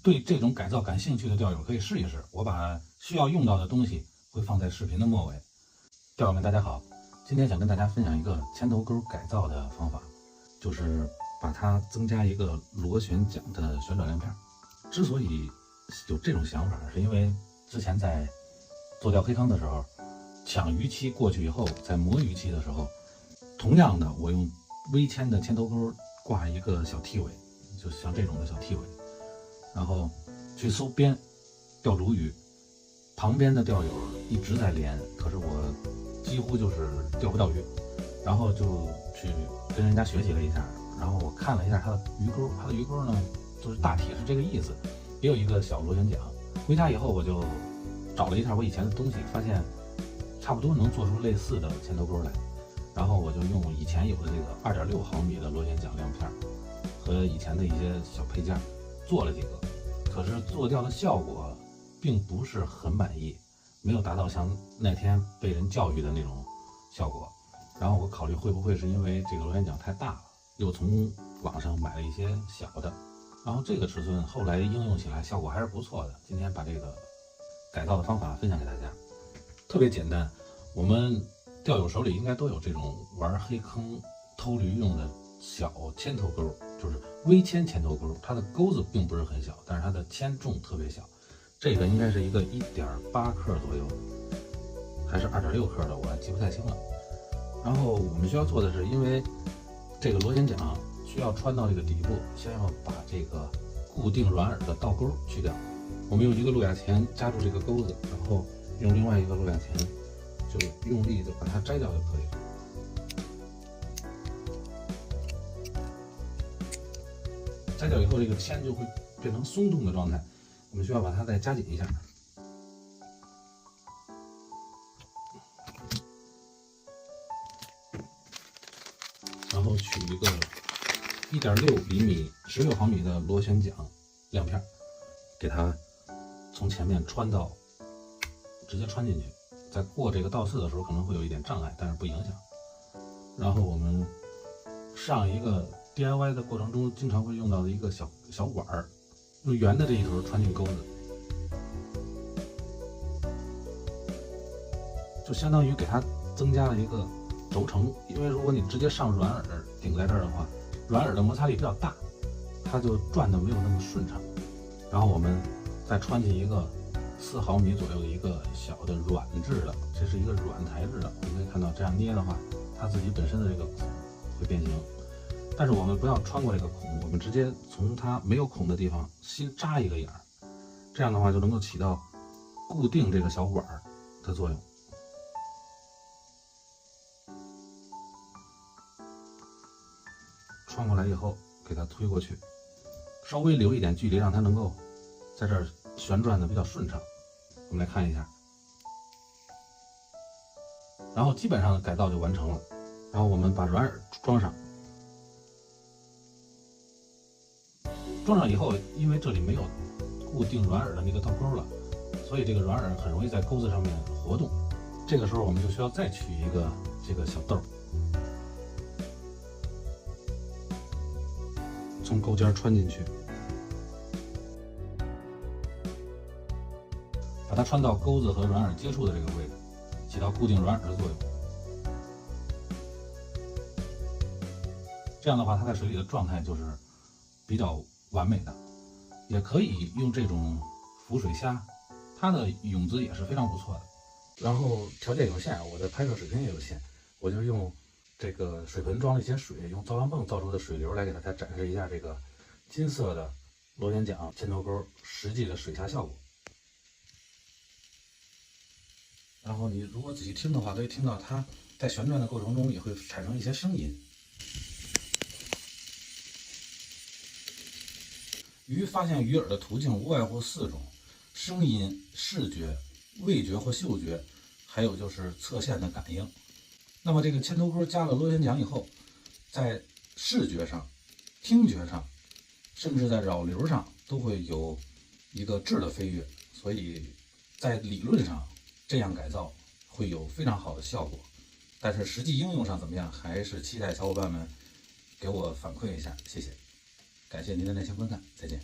对这种改造感兴趣的钓友可以试一试，我把需要用到的东西会放在视频的末尾。钓友们大家好，今天想跟大家分享一个铅头钩改造的方法，就是把它增加一个螺旋桨的旋转亮片。之所以有这种想法，是因为之前在做钓黑坑的时候，抢鱼期过去以后，在磨鱼期的时候，同样的我用微铅的铅头钩挂一个小T尾，就像这种的小T尾，然后去搜边钓鲈鱼，旁边的钓友一直在连，可是我几乎就是钓不到鱼，然后就去跟人家学习了一下，然后我看了一下它的鱼钩，它的鱼钩呢就是大体是这个意思，也有一个小螺旋桨。回家以后我就找了一下我以前的东西，发现差不多能做出类似的铅头钩来，然后我就用以前有的这个2.6毫米的螺旋桨亮片和以前的一些小配件做了几个，可是做钓的效果并不是很满意，没有达到像那天被人教育的那种效果。然后我考虑会不会是因为这个螺旋桨太大了，又从网上买了一些小的，然后这个尺寸后来应用起来效果还是不错的。今天把这个改造的方法分享给大家，特别简单。我们钓友手里应该都有这种玩黑坑偷驴用的小铅头钩，就是微铅铅头钩，它的钩子并不是很小，但是它的铅重特别小。这个应该是一个1.8克左右，还是2.6克的，我还记不太清了。然后我们需要做的是，因为这个螺旋桨需要穿到这个底部，先要把这个固定软饵的倒钩去掉。我们用一个路亚钳夹住这个钩子，然后用另外一个路亚钳就用力的把它摘掉就可以了。摘掉以后，这个铅就会变成松动的状态，我们需要把它再加紧一下。然后取一个1.6厘米16毫米的螺旋桨亮片，给它从前面直接穿进去。在过这个倒刺的时候可能会有一点障碍，但是不影响。然后我们上一个 DIY 的过程中经常会用到的一个小碗儿，用圆的这一头穿进钩子，就相当于给它增加了一个轴承。因为如果你直接上软饵顶在这儿的话，软饵的摩擦力比较大，它就转的没有那么顺畅。然后我们再穿进一个4毫米左右的一个小的软质的，这是一个软材质的，我们可以看到这样捏的话，它自己本身的这个孔会变形。但是我们不要穿过这个孔，我们直接从它没有孔的地方先扎一个眼儿，这样的话就能够起到固定这个小碗的作用。穿过来以后给它推过去，稍微留一点距离，让它能够在这儿旋转的比较顺畅。我们来看一下，然后基本上改造就完成了。然后我们把软饵装上，装上以后，因为这里没有固定软饵的那个倒钩了，所以这个软饵很容易在钩子上面活动。这个时候我们就需要再取一个这个小豆，从钩尖穿进去，把它穿到钩子和软饵接触的这个位置，起到固定软饵的作用。这样的话，它在水里的状态就是比较完美的。也可以用这种浮水虾，它的泳姿也是非常不错的。然后条件有限，我的拍摄水平也有限，我就用这个水盆装了一些水，用造浪泵造出的水流来给大家展示一下这个金色的螺旋桨铅头钩实际的水下效果。然后你如果仔细听的话，可以听到它在旋转的过程中也会产生一些声音。鱼发现鱼饵的途径无外乎4种：声音、视觉、味觉或嗅觉，还有就是侧线的感应。那么这个铅头钩加了螺旋桨以后，在视觉上、听觉上，甚至在扰流上都会有一个质的飞跃，所以在理论上这样改造会有非常好的效果。但是实际应用上怎么样，还是期待小伙伴们给我反馈一下，谢谢。感谢您的耐心观看，再见。